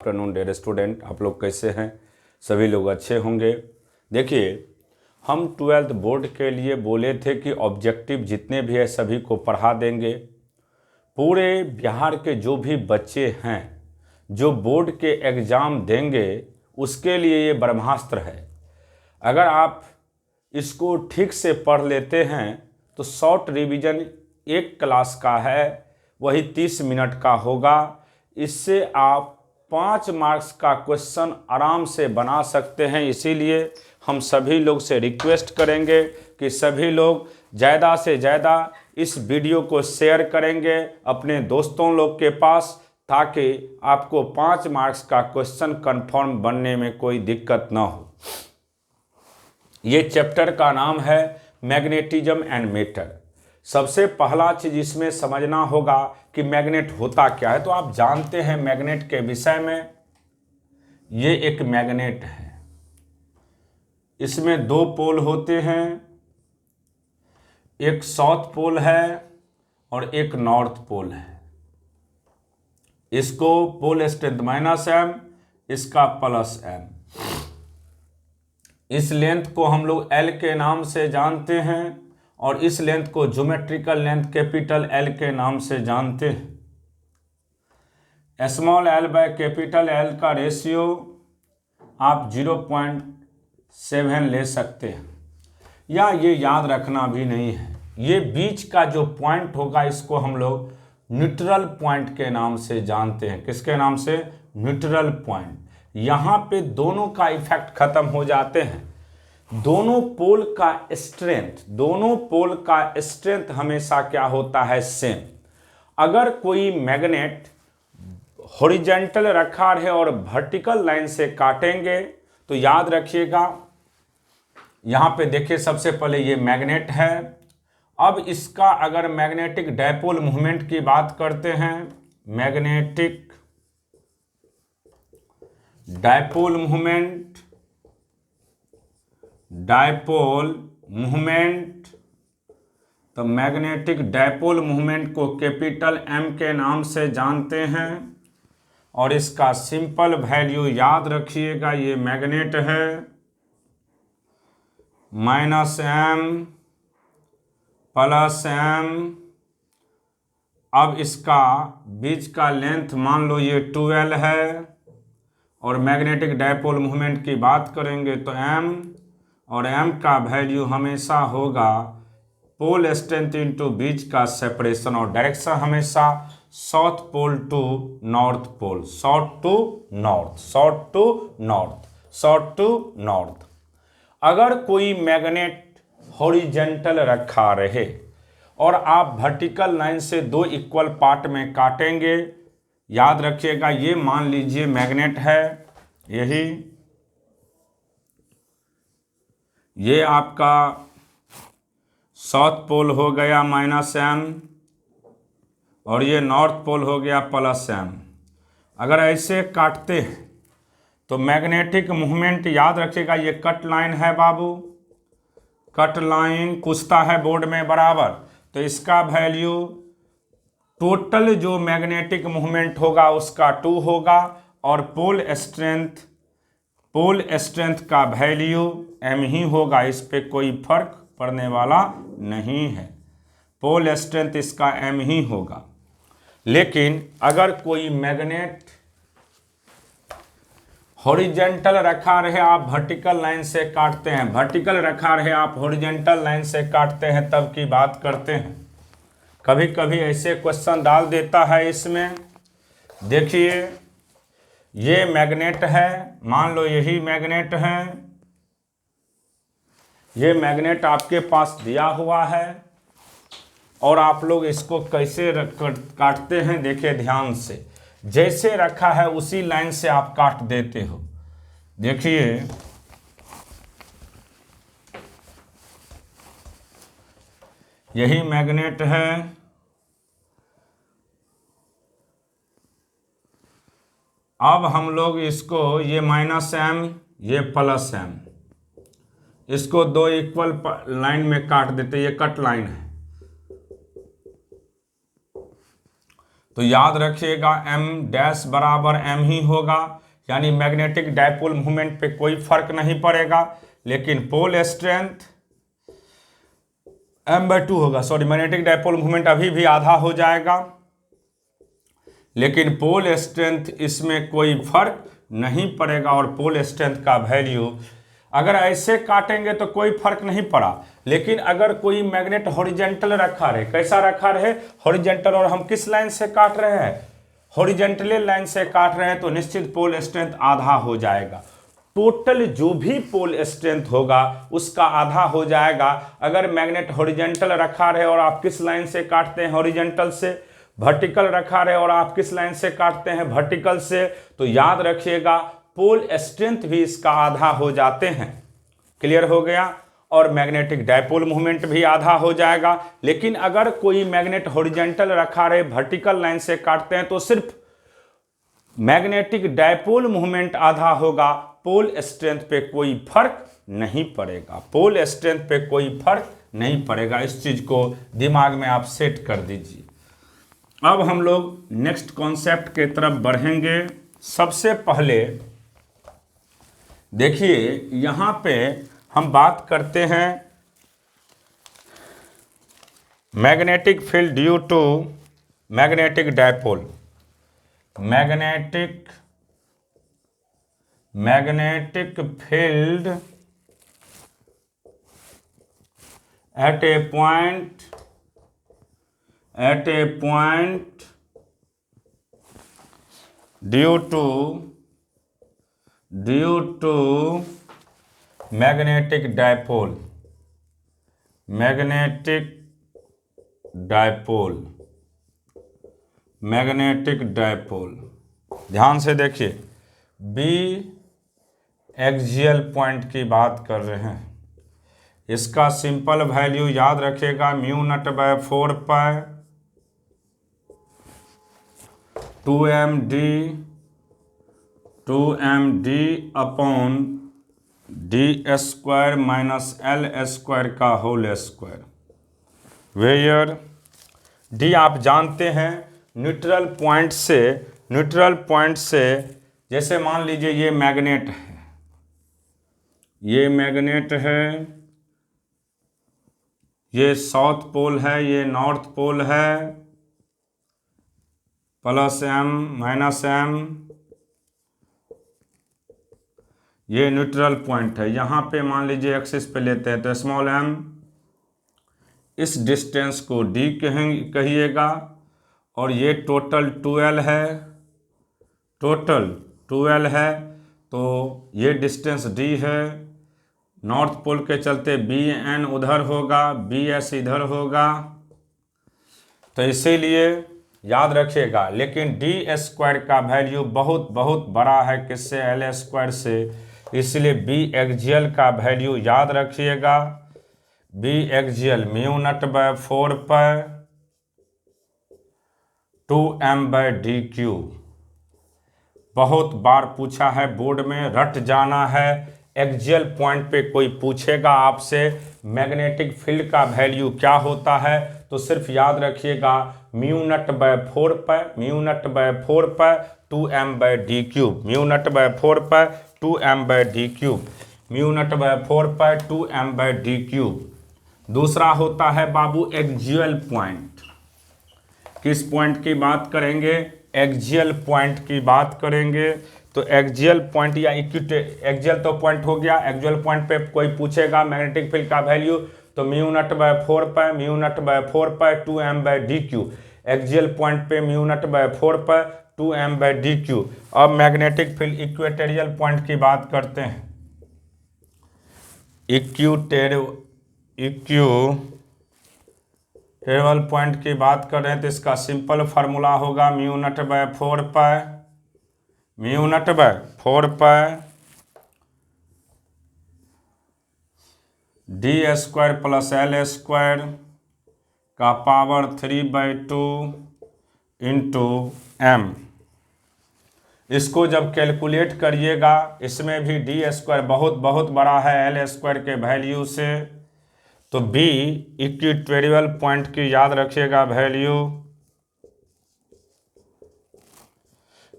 Afternoon dear student, आप लोग कैसे हैं? सभी लोग अच्छे होंगे। देखिए, हम 12th बोर्ड के लिए बोले थे कि ऑब्जेक्टिव जितने भी है सभी को पढ़ा देंगे। पूरे बिहार के जो भी बच्चे हैं जो बोर्ड के एग्ज़ाम देंगे उसके लिए ये ब्रह्मास्त्र है। अगर आप इसको ठीक से पढ़ लेते हैं तो शॉर्ट रिवीजन एक क्लास का है, वही 30 मिनट का होगा। इससे आप 5 मार्क्स का क्वेश्चन आराम से बना सकते हैं। इसीलिए हम सभी लोग से रिक्वेस्ट करेंगे कि सभी लोग ज़्यादा से ज़्यादा इस वीडियो को शेयर करेंगे अपने दोस्तों लोग के पास, ताकि आपको 5 मार्क्स का क्वेश्चन कंफर्म बनने में कोई दिक्कत ना हो। ये चैप्टर का नाम है मैग्नेटिज्म एंड मैटर। सबसे पहला चीज इसमें समझना होगा कि मैग्नेट होता क्या है। तो आप जानते हैं मैग्नेट के विषय में, ये एक मैग्नेट है। इसमें 2 पोल होते हैं, एक साउथ पोल है और एक नॉर्थ पोल है। इसको पोल स्ट्रेंथ -m, इसका +m। इस लेंथ को हम लोग L के नाम से जानते हैं और इस लेंथ को ज्योमेट्रिकल लेंथ कैपिटल L के नाम से जानते हैं। Small l by capital L का रेशियो आप 0.7 ले सकते हैं, या ये याद रखना भी नहीं है। ये बीच का जो पॉइंट होगा इसको हम लोग न्यूट्रल पॉइंट के नाम से जानते हैं। किसके नाम से? Neutral point. यहाँ पे दोनों का इफेक्ट खत्म हो जाते हैं। दोनों पोल का स्ट्रेंथ हमेशा क्या होता है? सेम। अगर कोई मैग्नेट हॉरिजॉन्टल रखा है और वर्टिकल लाइन से काटेंगे तो याद रखिएगा, यहाँ पे देखिए सबसे पहले ये मैग्नेट है। अब इसका अगर मैग्नेटिक डायपोल मूवमेंट की बात करते हैं, मैग्नेटिक डायपोल मूवमेंट, तो मैग्नेटिक डायपोल मूवमेंट को कैपिटल M के नाम से जानते हैं और इसका सिंपल वैल्यू याद रखिएगा। ये मैग्नेट है -m +m। अब इसका बीच का लेंथ मान लो ये 12 है और मैग्नेटिक डायपोल मूवमेंट की बात करेंगे तो m, और m का वैल्यू हमेशा होगा पोल स्ट्रेंथ इंटू बीच का सेपरेशन, और डायरेक्शन हमेशा south pole to north pole, south to north. अगर कोई मैग्नेट हॉरिजॉन्टल रखा रहे और आप वर्टिकल लाइन से 2 इक्वल पार्ट में काटेंगे, याद रखिएगा ये मान लीजिए मैग्नेट है, यही ये आपका साउथ पोल हो गया -m और ये नॉर्थ पोल हो गया +m। अगर ऐसे काटते हैं तो मैग्नेटिक मूवमेंट याद रखिएगा, ये कट लाइन है बाबू, कट लाइन पूछता है बोर्ड में बराबर। तो इसका वैल्यू टोटल जो मैग्नेटिक मूवमेंट होगा उसका 2 होगा और पोल स्ट्रेंथ का वैल्यू m ही होगा। इस पे कोई फर्क पड़ने वाला नहीं है, पोल स्ट्रेंथ इसका m ही होगा। लेकिन अगर कोई मैग्नेट हॉरिजॉन्टल रखा रहे, आप वर्टिकल लाइन से काटते हैं, वर्टिकल रखा रहे आप हॉरिजॉन्टल लाइन से काटते हैं, तब की बात करते हैं। कभी कभी ऐसे क्वेश्चन डाल देता है इसमें। देखिए ये मैग्नेट है, मान लो यही मैग्नेट है, ये मैग्नेट आपके पास दिया हुआ है और आप लोग इसको कैसे काटते हैं देखिए ध्यान से। जैसे रखा है उसी लाइन से आप काट देते हो। देखिए यही मैग्नेट है, अब हम लोग इसको ये -m ये +m, इसको 2 इक्वल लाइन में काट देते, ये कट लाइन है। तो याद रखिएगा m डैश बराबर m ही होगा, यानी मैग्नेटिक डायपोल मोमेंट पे कोई फर्क नहीं पड़ेगा। लेकिन पोल स्ट्रेंथ m/2 होगा, सॉरी मैग्नेटिक डायपोल मोमेंट अभी भी आधा हो जाएगा, लेकिन पोल स्ट्रेंथ इसमें कोई फर्क नहीं पड़ेगा। और पोल स्ट्रेंथ का वैल्यू अगर ऐसे काटेंगे तो कोई फर्क नहीं पड़ा, लेकिन अगर कोई मैग्नेट हॉरिजेंटल रखा रहे, कैसा रखा रहे, हॉरिजेंटल, और हम किस लाइन से काट रहे हैं, हॉरिजेंटल लाइन से काट रहे हैं, तो निश्चित पोल स्ट्रेंथ आधा हो जाएगा। टोटल जो भी पोल स्ट्रेंथ होगा उसका आधा हो जाएगा। अगर मैग्नेट हॉरिजेंटल रखा रहे और आप किस लाइन से काटते हैं, हॉरिजेंटल से, वर्टिकल रखा रहे और आप किस लाइन से काटते हैं, वर्टिकल से, तो याद रखिएगा पोल स्ट्रेंथ भी इसका आधा हो जाते हैं। क्लियर हो गया। और मैग्नेटिक डायपोल मूवमेंट भी आधा हो जाएगा। लेकिन अगर कोई मैग्नेट हॉरिजेंटल रखा रहे, वर्टिकल लाइन से काटते हैं, तो सिर्फ मैग्नेटिक डायपोल मूवमेंट आधा होगा, पोल स्ट्रेंथ पे कोई फर्क नहीं पड़ेगा, पोल स्ट्रेंथ पे कोई फर्क नहीं पड़ेगा। इस चीज को दिमाग में आप सेट कर दीजिए। अब हम लोग नेक्स्ट कॉन्सेप्ट के तरफ बढ़ेंगे। सबसे पहले देखिए यहां पे हम बात करते हैं magnetic field due to magnetic dipole. Magnetic field at a point due to magnetic dipole. ध्यान से देखिए, बी एक्सियल पॉइंट की बात कर रहे हैं। इसका सिंपल वैल्यू याद रखिएगा, mu naught by 4 pi 2md upon D square minus L square का होल स्क्वायर, वेयर डी आप जानते हैं न्यूट्रल पॉइंट से जैसे मान लीजिए ये मैग्नेट है, ये साउथ पोल है, ये नॉर्थ पोल है, प्लस m माइनस m, ये न्यूट्रल पॉइंट है। यहाँ पे मान लीजिए एक्सिस पे लेते हैं तो स्मॉल m, इस डिस्टेंस को d कहिएगा, और ये टोटल 12 है, तो ये डिस्टेंस d है। नॉर्थ पोल के चलते bn उधर होगा, bs इधर होगा, तो इसीलिए याद रखिएगा। लेकिन डी स्क्वायर का वैल्यू बहुत बहुत बड़ा है किससे, एल स्क्वायर से, इसलिए बी एक्सियल का वैल्यू याद रखिएगा, B axial mu naught by 4 pi 2m/d³। बहुत बार पूछा है बोर्ड में, रट जाना है। एक्सियल पॉइंट पे कोई पूछेगा आपसे मैग्नेटिक फील्ड का वैल्यू क्या होता है, तो सिर्फ याद रखिएगा mu naught by 4 pi 2m/d³, mu naught by 4 pi 2m/d³, mu naught by 4 pi 2m/d³। दूसरा होता है बाबू एक्सियल पॉइंट। किस पॉइंट की बात करेंगे, एक्सियल पॉइंट की बात करेंगे। तो एक्सियल पॉइंट या एक्सियल तो पॉइंट हो गया, एक्सियल पॉइंट पे कोई पूछेगा मैग्नेटिक फील्ड का वैल्यू, तो mu naught by 4 pi 2m/d³। Axial point पे mu naught by 4 pi 2m/d³। अब मैग्नेटिक फील्ड इक्वेटोरियल पॉइंट की बात करते हैं। इक्वेटोरियल पॉइंट की बात कर रहे हैं तो इसका सिंपल फार्मूला होगा mu naught by 4 pi D square plus L square का पावर 3/2 इंटू m। इसको जब कैलकुलेट करिएगा, इसमें भी डी स्क्वायर बहुत बहुत बड़ा है एल स्क्वायर के वैल्यू से, तो b इक्वेटोरियल पॉइंट की याद रखिएगा value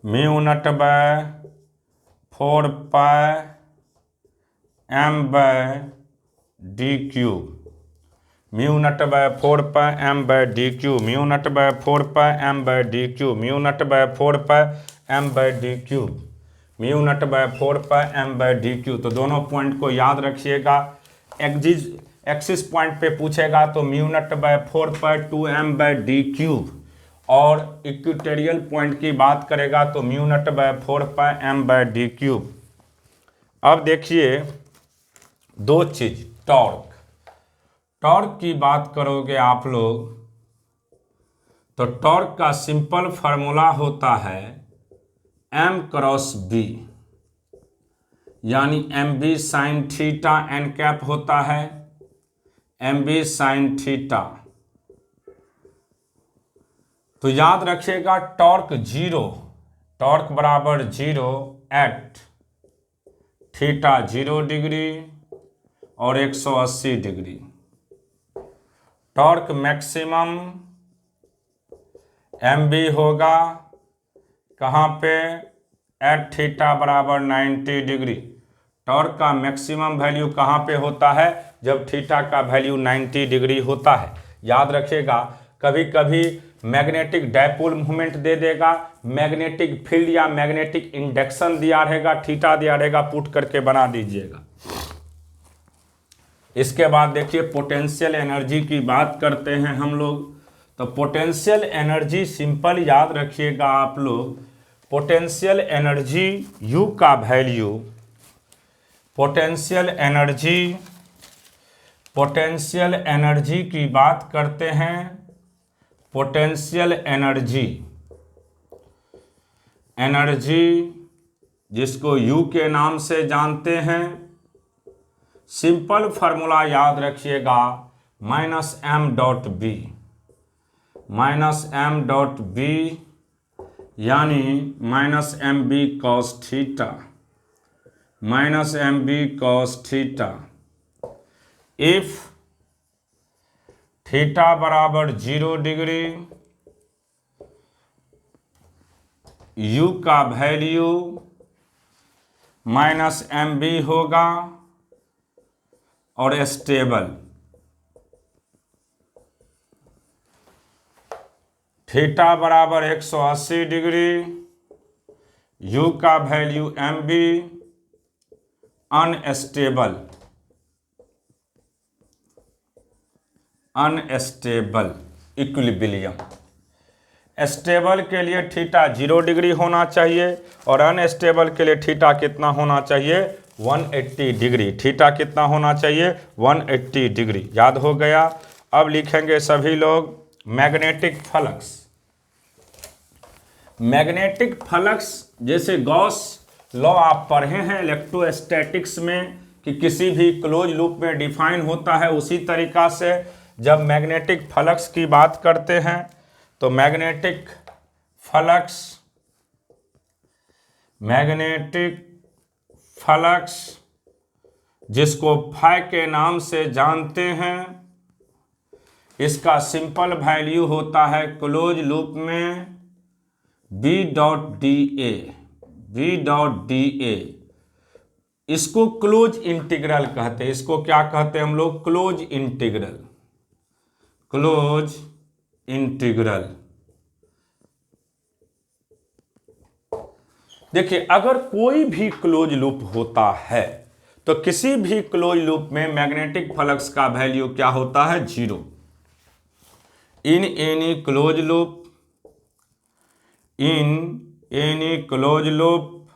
mu naught by 4 pi M by D cube, mu naught by 4 pi M by D cube, mu naught by 4 pi M by D cube, mu naught by 4 pi M by D cube, mu naught by 4 pi M by D cube. तो दोनों point को याद रखिएगा। Axis point पे पूछेगा तो mu naught by 4 pi 2 M by D cube, और equatorial point की बात करेगा तो mu naught by 4 pi M by D cube. अब देखिए दो चीज, टॉर्क की बात करोगे आप लोग तो टॉर्क का सिंपल फार्मूला होता है m क्रॉस b, यानी M B sine theta N cap होता है, एम बी साइन थीटा। तो याद रखिएगा टॉर्क जीरो, टॉर्क बराबर 0 एट थीटा 0 डिग्री और 180 degree. Torque maximum M B होगा कहाँ पे, एट थीटा बराबर 90 डिग्री। टॉर्क का मैक्सिमम वैल्यू कहाँ पे होता है, जब थीटा का वैल्यू 90 डिग्री होता है। याद रखिएगा कभी कभी मैग्नेटिक डायपोल मूवमेंट दे देगा, मैग्नेटिक फील्ड या मैग्नेटिक इंडक्शन दिया रहेगा, थीटा दिया रहेगा, पुट करके बना दीजिएगा। इसके बाद देखिए पोटेंशियल एनर्जी की बात करते हैं हम लोग। तो पोटेंशियल एनर्जी सिंपल याद रखिएगा आप लोग, पोटेंशियल एनर्जी U का वैल्यू, पोटेंशियल एनर्जी की बात करते हैं। पोटेंशियल एनर्जी जिसको U के नाम से जानते हैं, सिंपल फार्मूला याद रखिएगा minus M dot B, minus M dot B यानी minus M B cos theta, minus M B cos theta. If theta बराबर 0 डिग्री, U का वैल्यू माइनस एम बी होगा और स्टेबल। थीटा बराबर 180 डिग्री, U का value M B, unstable, equilibrium. Stable के लिए theta 0 degree होना चाहिए और अनस्टेबल के लिए थीटा कितना होना चाहिए, 180 डिग्री। थीटा कितना होना चाहिए, 180 डिग्री। याद हो गया। अब लिखेंगे सभी लोग मैग्नेटिक फ्लक्स। मैग्नेटिक फ्लक्स जैसे गॉस लॉ आप पढ़े हैं इलेक्ट्रोस्टैटिक्स में कि किसी भी क्लोज लूप में डिफाइन होता है, उसी तरीका से जब मैग्नेटिक फ्लक्स की बात करते हैं तो मैग्नेटिक फ्लक्स जिसको फाई के नाम से जानते हैं, इसका सिंपल वैल्यू होता है क्लोज लूप में B डॉट डी ए। इसको क्लोज इंटीग्रल कहते हैं। इसको क्या कहते हैं हम लोग, क्लोज इंटीग्रल। देखिए अगर कोई भी क्लोज लूप होता है तो किसी भी क्लोज लूप में मैग्नेटिक फ्लक्स का वैल्यू क्या होता है, 0। इन एनी क्लोज लूप,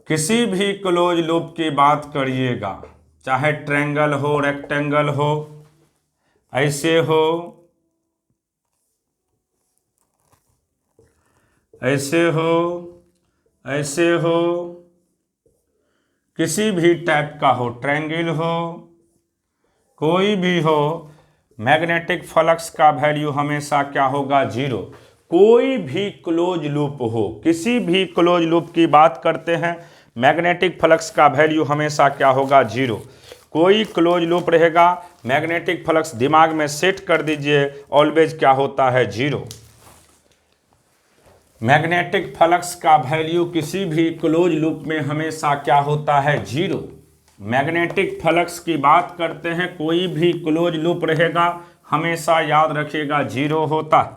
किसी भी क्लोज लूप की बात करिएगा, चाहे ट्रायंगल हो, रेक्टेंगल हो, ऐसे हो, ऐसे हो, किसी भी टाइप का हो, ट्रायंगल हो, कोई भी हो, मैग्नेटिक फ्लक्स का वैल्यू हमेशा क्या होगा, 0। कोई भी क्लोज लूप हो, किसी भी क्लोज लूप की बात करते हैं, मैग्नेटिक फ्लक्स का वैल्यू हमेशा क्या होगा, 0। कोई क्लोज लूप रहेगा, मैग्नेटिक फ्लक्स दिमाग में सेट कर दीजिए, ऑलवेज क्या होता है, 0। मैग्नेटिक फ्लक्स का वैल्यू किसी भी क्लोज लूप में हमेशा क्या होता है, जीरो। मैग्नेटिक फ्लक्स की बात करते हैं, कोई भी क्लोज लूप रहेगा हमेशा याद रखिएगा जीरो होता है।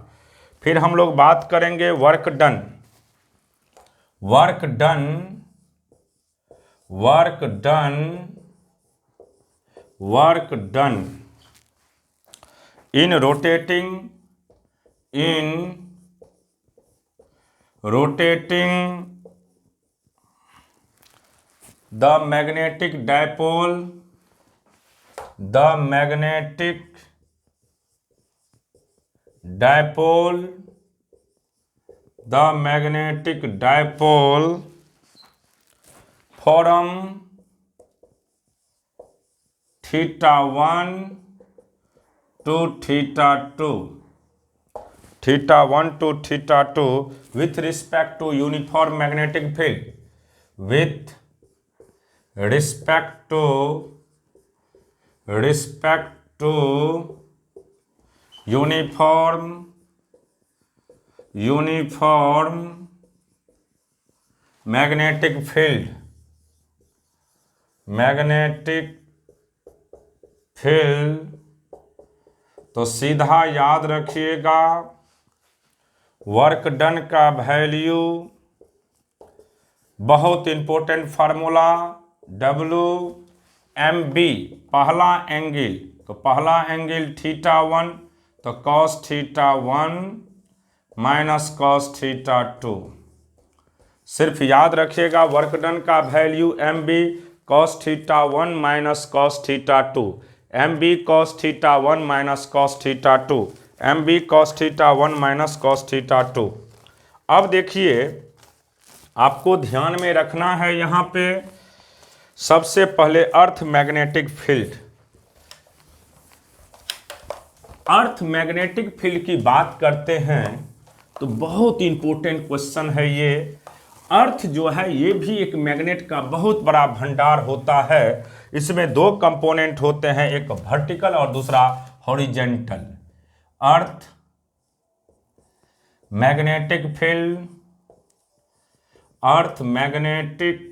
फिर हम लोग बात करेंगे work done. Work done, work done, work done in rotating, in rotating the magnetic dipole, the magnetic dipole, the magnetic dipole from θ1 to θ2, θ1 to θ2 with respect to uniform magnetic field, with respect to uniform magnetic field, तो सीधा याद रखिएगा work done का value, बहुत important formula WMB, पहला angle, तो पहला angle θ1 तो cos θ1 माइनस cos θ2। सिर्फ याद रखिएगा वर्क डन का value MB cos θ1 minus cos θ2, MB cos θ1 minus cos θ2, MB cos θ1 minus cos θ2। अब देखिए आपको ध्यान में रखना है यहाँ पे सबसे पहले earth magnetic field. Earth magnetic field की बात करते हैं तो बहुत इंपॉर्टेंट क्वेश्चन है ये। अर्थ जो है ये भी एक मैग्नेट का बहुत बड़ा भंडार होता है। इसमें दो कंपोनेंट होते हैं, एक वर्टिकल और दूसरा horizontal. Earth magnetic field, earth magnetic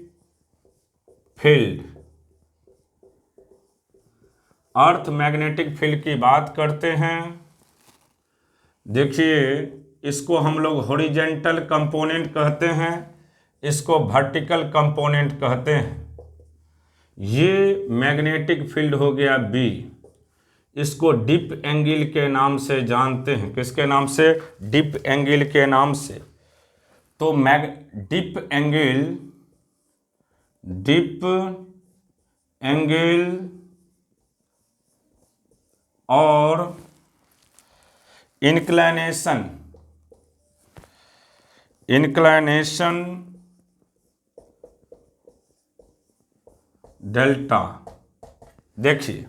field, earth magnetic field की बात करते हैं। देखिए इसको हम लोग हॉरिजेंटल कंपोनेंट कहते हैं, इसको वर्टिकल कंपोनेंट कहते हैं। ये मैग्नेटिक फील्ड हो गया बी, इसको डिप एंगल के नाम से जानते हैं। किसके नाम से? डिप एंगल के नाम से। तो डिप एंगल और इंक्लिनेशन डेल्टा। देखिए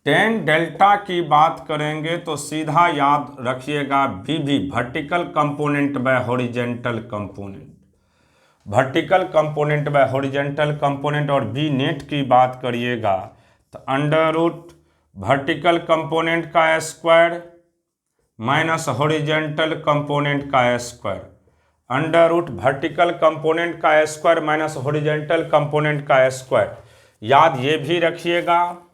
tan डेल्टा की बात करेंगे तो सीधा याद रखिएगा भी vertical component by horizontal component, vertical component by horizontal component. और बी नेट की बात करिएगा तो अंडर रूट वर्टिकल कंपोनेंट का स्क्वायर माइनस हॉरिजेंटल कंपोनेंट का square, under root vertical component का स्क्वायर माइनस हॉरिजेंटल कंपोनेंट का स्क्वायर। याद ये भी रखिएगा।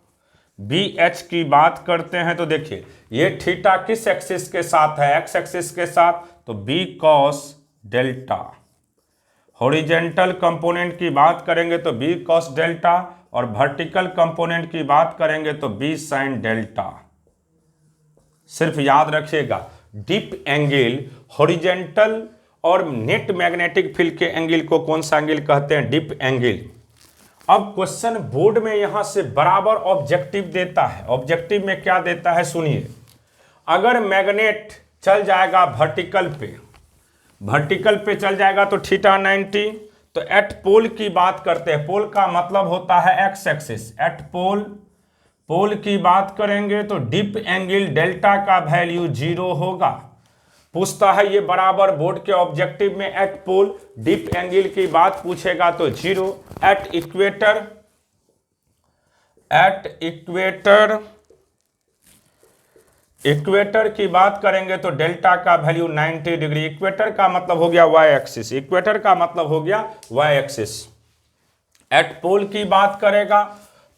बी एच की बात करते हैं तो देखिए ये थीटा किस एक्सिस के साथ है? एक्स एक्सिस के साथ, तो B cos delta. Horizontal component की बात करेंगे तो बी कॉस डेल्टा, और वर्टिकल कंपोनेंट की बात करेंगे तो बी साइन डेल्टा। सिर्फ याद रखिएगा डिप एंगल, हॉरिजेंटल और नेट मैग्नेटिक फील्ड के एंगल को कौन सा एंगल कहते हैं? Dip angle. अब क्वेश्चन बोर्ड में यहां से बराबर ऑब्जेक्टिव देता है। ऑब्जेक्टिव में क्या देता है सुनिए। अगर मैग्नेट चल जाएगा वर्टिकल पे चल जाएगा तो θ90, तो एट पोल की बात करते हैं। पोल का मतलब होता है एक्स एक्सिस। एट पोल की बात करेंगे तो डिप एंगल डेल्टा का वैल्यू 0 होगा। पूछता है ये बराबर बोर्ड के ऑब्जेक्टिव में एट पोल डिप एंगल की बात पूछेगा तो 0। एट इक्वेटर इक्वेटर की बात करेंगे तो डेल्टा का वैल्यू 90 डिग्री। इक्वेटर का मतलब हो गया वाई एक्सिस, इक्वेटर का मतलब हो गया वाई एक्सिस। एट पोल की बात करेगा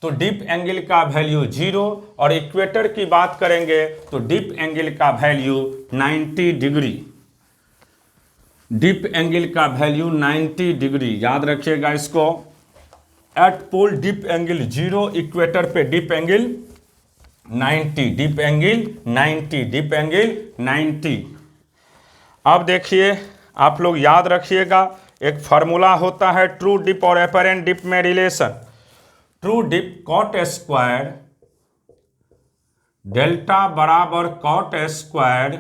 तो डीप एंगल का वैल्यू 0, और इक्वेटर की बात करेंगे तो डीप एंगल का वैल्यू 90 डिग्री। डीप एंगल का वैल्यू 90 डिग्री, याद रखिएगा इसको। एट पोल डीप एंगल 0, इक्वेटर पे deep angle 90, deep angle 90, deep angle 90। अब देखिए, आप लोग याद रखिएगा, एक फार्मूला होता है ट्रू डिप और एपरेंट डिप में relation. True dip cot square delta बराबर cot square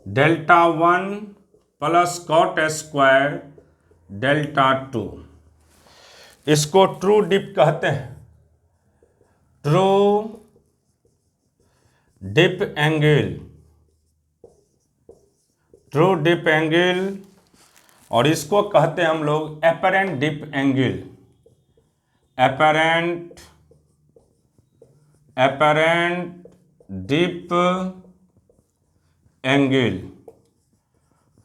delta 1 plus cot square delta 2, इसको ट्रू डिप कहते हैं। True dip angle, true dip angle, और इसको कहते हैं हम लोग apparent dip angle. Apparent dip angle,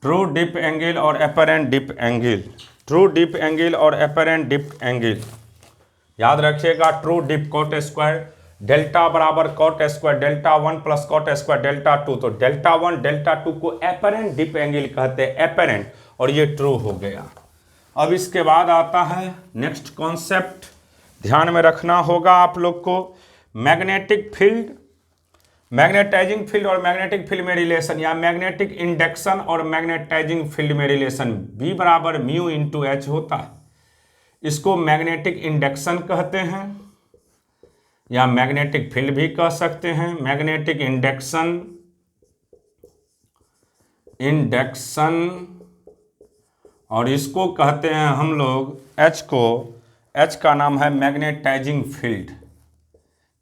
true dip angle और apparent dip angle, true dip angle और एपरेंट डिप एंगल। याद रखिएगा, true dip cot square delta बराबर cot square delta 1 plus cot square delta 2, तो डेल्टा 1 डेल्टा 2 को apparent dip angle कहते हैं, apparent, और ये ट्रू हो गया। अब इसके बाद आता है नेक्स्ट कॉन्सेप्ट, ध्यान में रखना होगा आप लोग को, मैग्नेटिक फील्ड, मैग्नेटाइजिंग फील्ड और मैग्नेटिक फील्ड में रिलेशन, या मैग्नेटिक इंडक्शन और मैग्नेटाइजिंग फील्ड में रिलेशन। B बराबर म्यू इंटू एच होता है, इसको मैग्नेटिक इंडक्शन कहते हैं या मैग्नेटिक फील्ड भी कह सकते हैं। मैग्नेटिक इंडक्शन, और इसको कहते हैं हम लोग H को, H का नाम है magnetising field.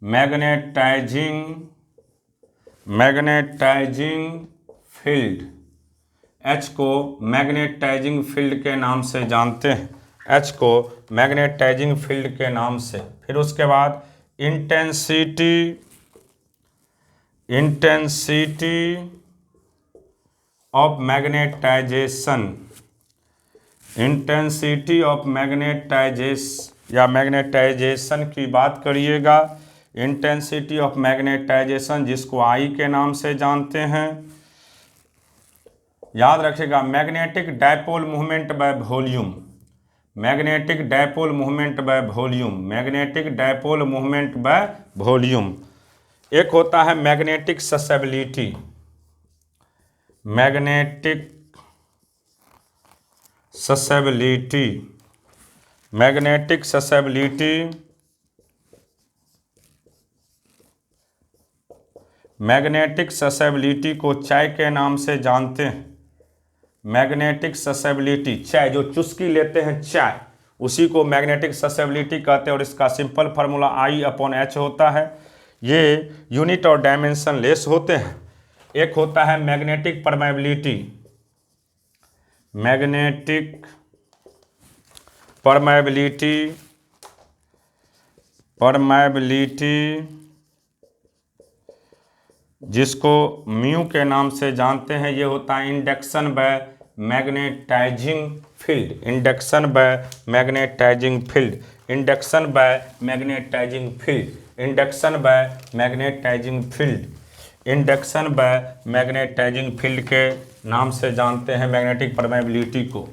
Magnetising field, H को मैग्नेटाइजिंग फील्ड के नाम से जानते हैं, H को मैग्नेटाइजिंग फील्ड के नाम से। फिर उसके बाद intensity of magnetisation, intensity of magnetisation या मैग्नेटाइजेशन की बात करिएगा, इंटेंसिटी ऑफ मैग्नेटाइजेशन, जिसको I के नाम से जानते हैं। याद रखिएगा, magnetic dipole movement by volume, magnetic dipole movement by volume, magnetic dipole movement by volume. एक होता है magnetic susceptibility, magnetic susceptibility, magnetic susceptibility, magnetic susceptibility को चाय के नाम से जानते हैं। मैग्नेटिक ससेबिलिटी, चाय जो चुस्की लेते हैं चाय, उसी को मैग्नेटिक ससेबिलिटी कहते हैं, और इसका सिंपल फार्मूला I/H होता है। ये यूनिट और डायमेंशन लेस होते हैं। एक होता है मैग्नेटिक परमेबिलिटी, मैग्नेटिक परमेबिलिटी, जिसको म्यू के नाम से जानते हैं। ये होता है induction by magnetising field, induction by magnetising field, induction by magnetising field, induction by magnetising field, induction by magnetising field के नाम से जानते हैं मैग्नेटिक परमेबिलिटी को।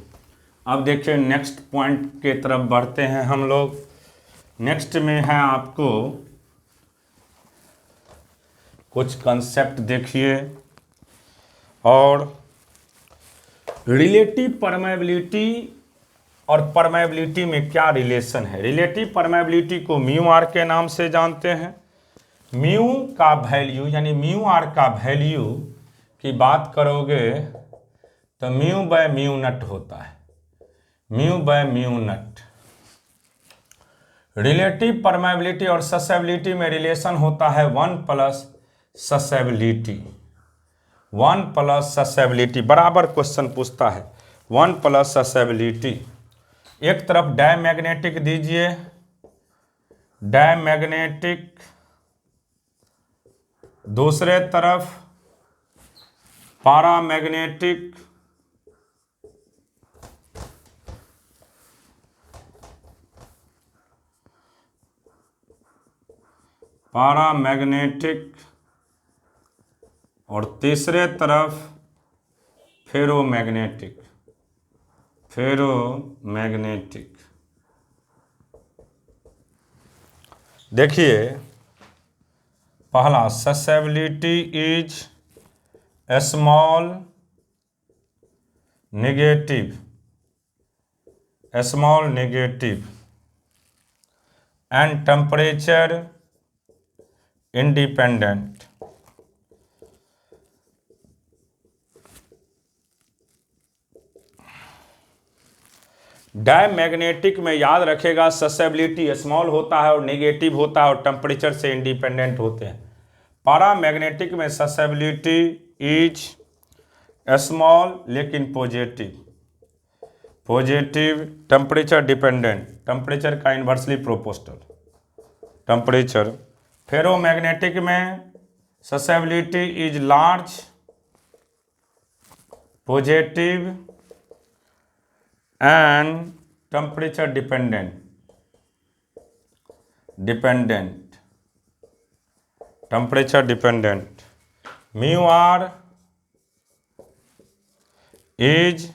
अब देखिए नेक्स्ट पॉइंट के तरफ बढ़ते हैं हम लोग। नेक्स्ट में है आपको कुछ कंसेप्ट देखिए, और रिलेटिव परमेबिलिटी और परमेबिलिटी में क्या रिलेशन है। रिलेटिव परमेबिलिटी को म्यू आर के नाम से जानते हैं। म्यू का वैल्यू यानी म्यू आर का वैल्यू की बात करोगे तो म्यू बाय म्यू नट होता है, mu by mu naught. Relative permeability और ससेबिलिटी में रिलेशन होता है 1 प्लस ससेबिलिटी, 1 प्लस ससेबिलिटी, बराबर क्वेश्चन पूछता है 1 प्लस ससेबिलिटी। एक तरफ डायमैग्नेटिक दीजिए, दूसरे तरफ पारामैग्नेटिक और तीसरे तरफ फेरोमैग्नेटिक। देखिए पहला susceptibility is small negative and temperature independent. Diamagnetic में याद रखेगा ससेबिलिटी स्मॉल होता है और नेगेटिव होता है और टेम्परेचर से इंडिपेंडेंट होते हैं। पारामैग्नेटिक में ससेबिलिटी इज स्मॉल लेकिन पॉजिटिव टेम्परेचर डिपेंडेंट, टेम्परेचर का इन्वर्सली प्रोपोर्शनल टेम्परेचर। फेरोमैग्नेटिक में susceptibility is large positive and temperature dependent temperature dependent. Mu R is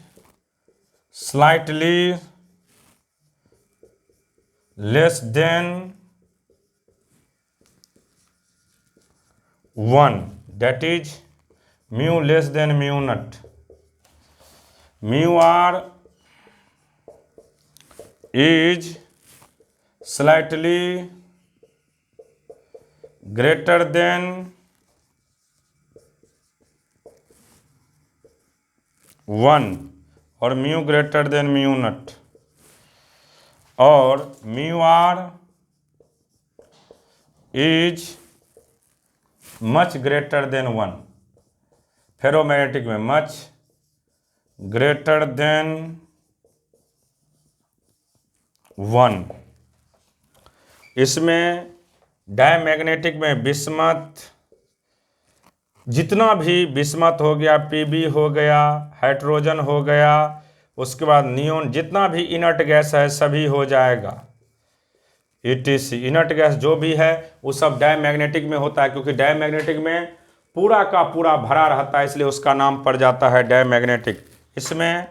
slightly less than 1, that is mu less than mu naught। mu r is slightly greater than 1 और mu greater than mu naught, और mu r is much greater than 1। Ferromagnetic में much greater than 1। इसमें diamagnetic में bismuth, जितना भी bismuth हो गया, PB हो गया, हाइड्रोजन हो गया, उसके बाद नियोन, जितना भी इनर्ट गैस है सभी हो जाएगा। ETC इनर्ट गैस जो भी है वो सब डायमैग्नेटिक में होता है, क्योंकि डायमैग्नेटिक में पूरा का पूरा भरा रहता है, इसलिए उसका नाम पड़ जाता है डायमैग्नेटिक। इसमें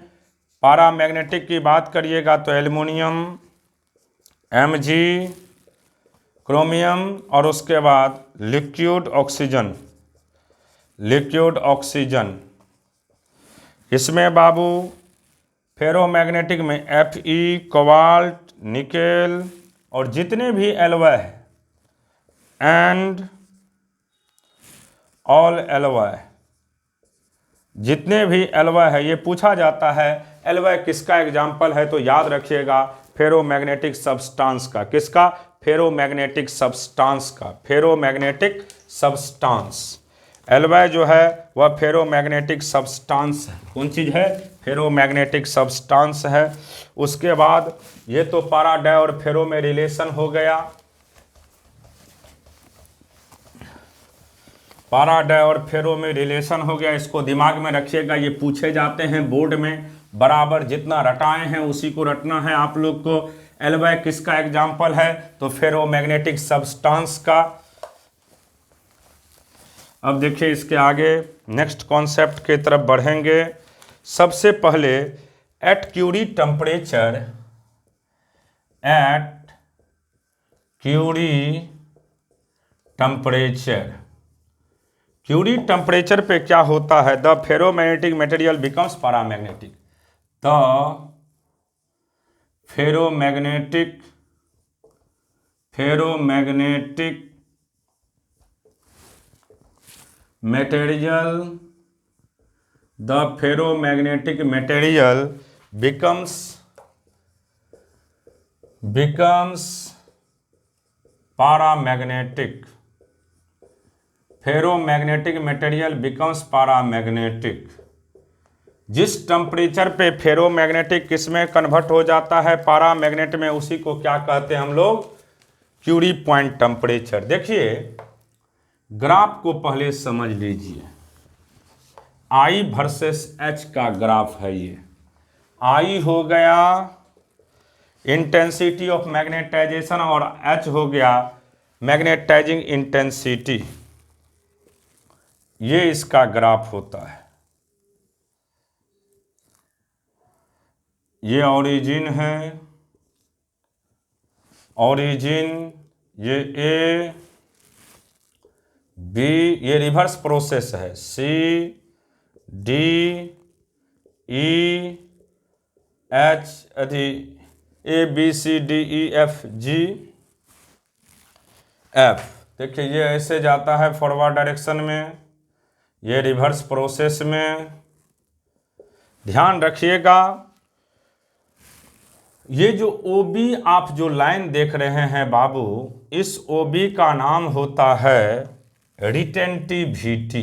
पारामैग्नेटिक की बात करिएगा तो एल्युमिनियम, Mg, क्रोमियम और उसके बाद लिक्विड ऑक्सीजन। इसमें बाबू फेरोमैग्नेटिक में Fe, कोबाल्ट, निकेल और जितने भी एलॉय एंड ऑल एलॉय, जितने भी एलॉय है, ये पूछा जाता है एलॉय किसका एग्जाम्पल है, तो याद रखिएगा फेरोमैग्नेटिक सब्सटेंस का। किसका? Ferromagnetic substance. एलॉय जो है वह फेरोमैग्नेटिक सब्सटेंस है। कौन चीज़ है? फेरोमैग्नेटिक सब्सटेंस है। उसके बाद ये तो पारा डाई और फेरो में रिलेशन हो गया, पारा डाई और फेरो में रिलेशन हो गया। इसको दिमाग में रखिएगा, ये पूछे जाते हैं बोर्ड में, बराबर जितना रटाए हैं उसी को रटना है आप लोग को। एलॉय किसका एग्जाम्पल है? तो फेरोमैग्नेटिक सब्सटेंस का। अब देखिए इसके आगे नेक्स्ट कॉन्सेप्ट की तरफ बढ़ेंगे। सबसे पहले एट क्यूरी टेम्परेचर पे क्या होता है? The ferromagnetic material becomes paramagnetic. The ferromagnetic material becomes paramagnetic। Ferromagnetic material becomes paramagnetic. जिस टेम्परेचर पे फेरोमैग्नेटिक किस में कन्वर्ट हो जाता है? पारामैग्नेट में। उसी को क्या कहते हैं हम लोग? Curie point temperature. देखिए ग्राफ को पहले समझ लीजिए। I वर्सेस H का ग्राफ है ये। I हो गया इंटेंसिटी ऑफ मैग्नेटाइजेशन और H हो गया मैग्नेटाइजिंग इंटेंसिटी। ये इसका ग्राफ होता है। ये ओरिजिन है, ओरिजिन, ये ए बी, ये रिवर्स प्रोसेस है, सी डी ई एच, अभी A B C D E F G F. देखिए ये ऐसे जाता है फॉरवर्ड डायरेक्शन में, ये रिवर्स प्रोसेस में। ध्यान रखिएगा, ये जो OB आप जो लाइन देख रहे हैं बाबू, इस OB का नाम होता है रिटेंटिविटी।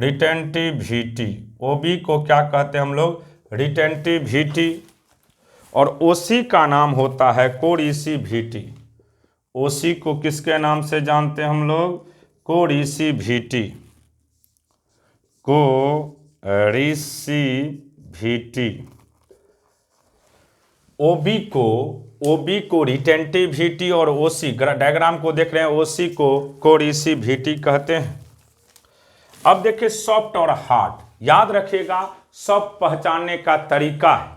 रिटेंटिविटी OB को क्या कहते हैं हम लोग? रिटेंटिविटी। और OC का नाम होता है कोरिसिविटी। OC को किसके नाम से जानते हैं हम लोग? कोरिसिविटी। कोरिसिविटी। OB को रिटेंटिविटी और OC, डायग्राम को देख रहे हैं, OC को कोरिसिविटी कहते हैं। अब देखिए सॉफ्ट और हार्ड, याद रखिएगा सॉफ्ट पहचानने का तरीका है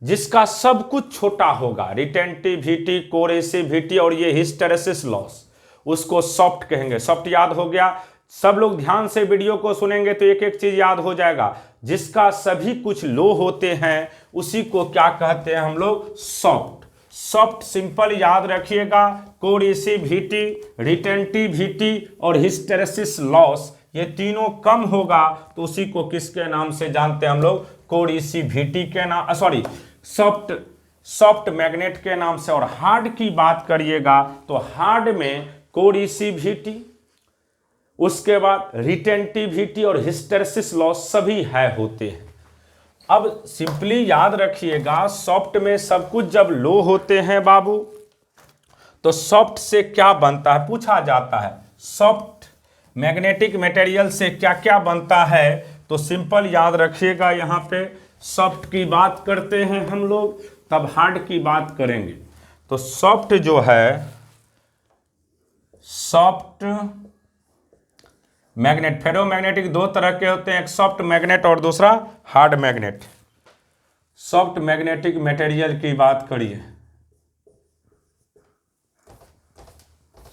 जिसका सब कुछ छोटा होगा, रिटेंटिविटी, कोरिसिविटी और ये हिस्टेरेसिस लॉस, उसको सॉफ्ट कहेंगे। सॉफ्ट याद हो गया। सब लोग ध्यान से वीडियो को सुनेंगे तो एक एक चीज याद हो जाएगा। जिसका सभी कुछ लो होते हैं उसी को क्या कहते हैं हम लोग? सॉफ्ट। सॉफ्ट सिंपल याद रखिएगा, कोरिसिविटी, रिटेंटिविटी और हिस्टेरेसिस लॉस, ये तीनों कम होगा तो उसी को किसके नाम से जानते हैं हम लोग? कोरिसिविटी के नाम, सॉरी सॉफ्ट मैग्नेट के नाम से। और हार्ड की बात करिएगा तो हार्ड में कोरिसिविटी, उसके बाद रिटेंटिविटी और हिस्टेरेसिस लॉस सभी है होते हैं। अब सिंपली याद रखिएगा, सॉफ्ट में सब कुछ जब लो होते हैं बाबू तो सॉफ्ट से क्या बनता है पूछा जाता है। सॉफ्ट मैग्नेटिक मटेरियल से क्या क्या बनता है? तो सिंपल याद रखिएगा, यहाँ पे सॉफ्ट की बात करते हैं हम लोग, तब हार्ड की बात करेंगे। तो सॉफ्ट जो है, सॉफ्ट मैग्नेट, फेरोमैग्नेटिक दो तरह के होते हैं, एक सॉफ्ट मैग्नेट और दूसरा hard magnet. Soft magnetic material की बात करिए,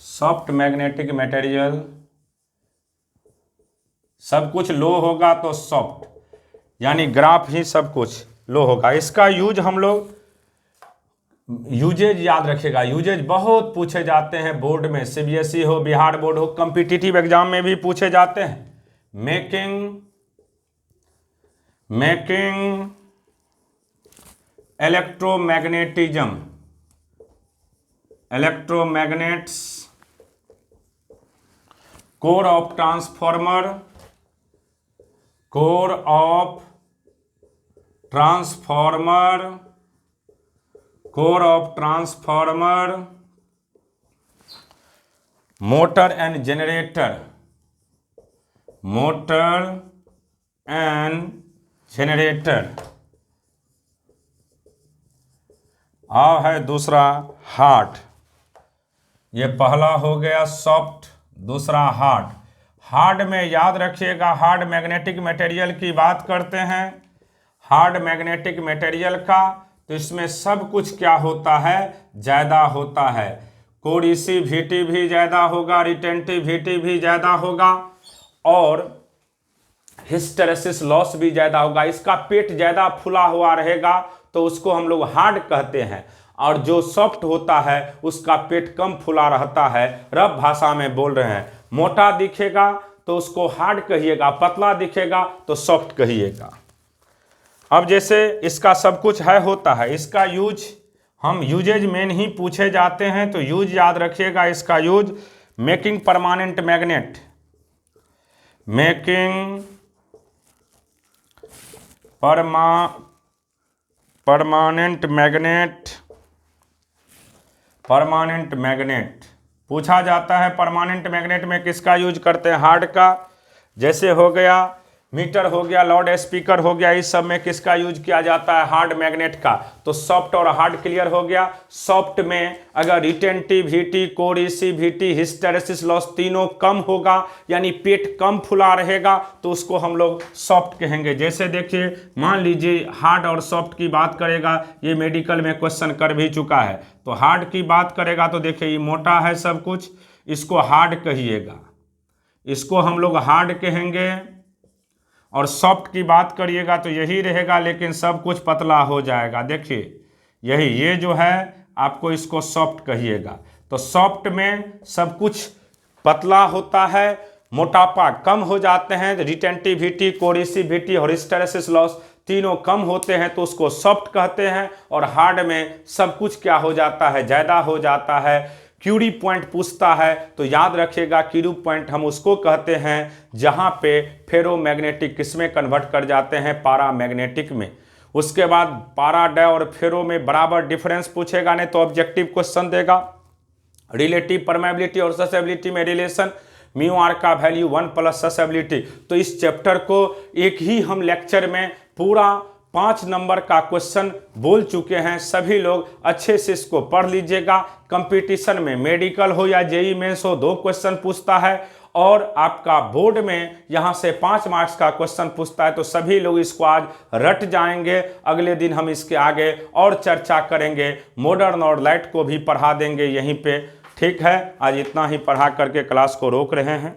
सॉफ्ट मैग्नेटिक मटेरियल, सब कुछ लो होगा तो सॉफ्ट, यानी ग्राफ ही सब कुछ लो होगा। इसका यूज हम लोग, यूजेज याद रखिएगा, यूजेज बहुत पूछे जाते हैं बोर्ड में, CBSE हो, बिहार बोर्ड हो, कॉम्पिटिटिव एग्जाम में भी पूछे जाते हैं। Making electromagnetism, electromagnets, core of transformer, core of transformer, core of transformer, motor and generator, motor and generator. अब है दूसरा हार्ड, ये पहला हो गया सॉफ्ट, दूसरा हार्ड। हार्ड में याद रखिएगा, हार्ड मैग्नेटिक मटेरियल की बात करते हैं। हार्ड मैग्नेटिक मटेरियल का तो इसमें सब कुछ क्या होता है? ज़्यादा होता है। कोरिसिविटी भी ज़्यादा होगा, रिटेंटिविटी भी ज़्यादा होगा और हिस्टेरेसिस लॉस भी ज़्यादा होगा। इसका पेट ज़्यादा फुला हुआ रहेगा तो उसको हम लोग हार्ड कहते हैं, और जो सॉफ्ट होता है उसका पेट कम फुला रहता है। रफ भाषा में बोल रहे हैं, मोटा दिखेगा तो उसको हार्ड कहिएगा, पतला दिखेगा तो सॉफ्ट कहिएगा। अब जैसे इसका सब कुछ है होता है, इसका यूज हम यूजेज में ही पूछे जाते हैं तो यूज याद रखिएगा। इसका use making permanent magnet, making permanent magnet, permanent magnet पूछा जाता है। परमानेंट मैग्नेट में किसका यूज करते हैं? हार्ड का। जैसे हो गया मीटर, हो गया लाउड स्पीकर, हो गया, इस सब में किसका यूज किया जाता है? हार्ड मैग्नेट का। तो सॉफ्ट और हार्ड क्लियर हो गया। सॉफ्ट में अगर रिटेंटिविटी, कोरिसिविटी, हिस्टेरेसिस लॉस तीनों कम होगा, यानी पेट कम फुला रहेगा, तो उसको हम लोग सॉफ्ट कहेंगे। जैसे देखिए, मान लीजिए हार्ड और सॉफ्ट की बात करेगा, ये मेडिकल में क्वेश्चन कर भी चुका है। तो हार्ड की बात करेगा तो देखिए ये मोटा है सब कुछ, इसको हार्ड कहिएगा, इसको हम लोग हार्ड कहेंगे। और सॉफ्ट की बात करिएगा तो यही रहेगा, लेकिन सब कुछ पतला हो जाएगा। देखिए यही, ये जो है आपको इसको सॉफ्ट कहिएगा। तो सॉफ्ट में सब कुछ पतला होता है, मोटापा कम हो जाते हैं, रिटेंटिविटी, कोरिसिविटी और हिस्टेरेसिस लॉस तीनों कम होते हैं, तो उसको सॉफ्ट कहते हैं। और हार्ड में सब कुछ क्या हो जाता है? ज़्यादा हो जाता है। क्यूरी पॉइंट पूछता है तो याद रखिएगा, क्यूरी पॉइंट हम उसको कहते हैं जहां पे फेरोमैग्नेटिक किसमें कन्वर्ट कर जाते हैं? पारामैग्नेटिक में। उसके बाद पारा डे और फेरो में बराबर डिफरेंस पूछेगा, नहीं तो ऑब्जेक्टिव क्वेश्चन देगा। रिलेटिव परमेबिलिटी और ससेबिलिटी में रिलेशन, म्यू आर का वैल्यू 1 प्लस ससेबिलिटी। तो इस चैप्टर को एक ही हम लेक्चर में पूरा 5 नंबर का क्वेश्चन बोल चुके हैं। सभी लोग अच्छे से इसको पढ़ लीजिएगा। कंपटीशन में मेडिकल हो या जेई मेंस हो, 2 क्वेश्चन पूछता है, और आपका बोर्ड में यहाँ से 5 मार्क्स का क्वेश्चन पूछता है। तो सभी लोग इसको आज रट जाएंगे। अगले दिन हम इसके आगे और चर्चा करेंगे, मॉडर्न और लाइट को भी पढ़ा देंगे यहीं पे। ठीक है, आज इतना ही पढ़ा करके क्लास को रोक रहे हैं।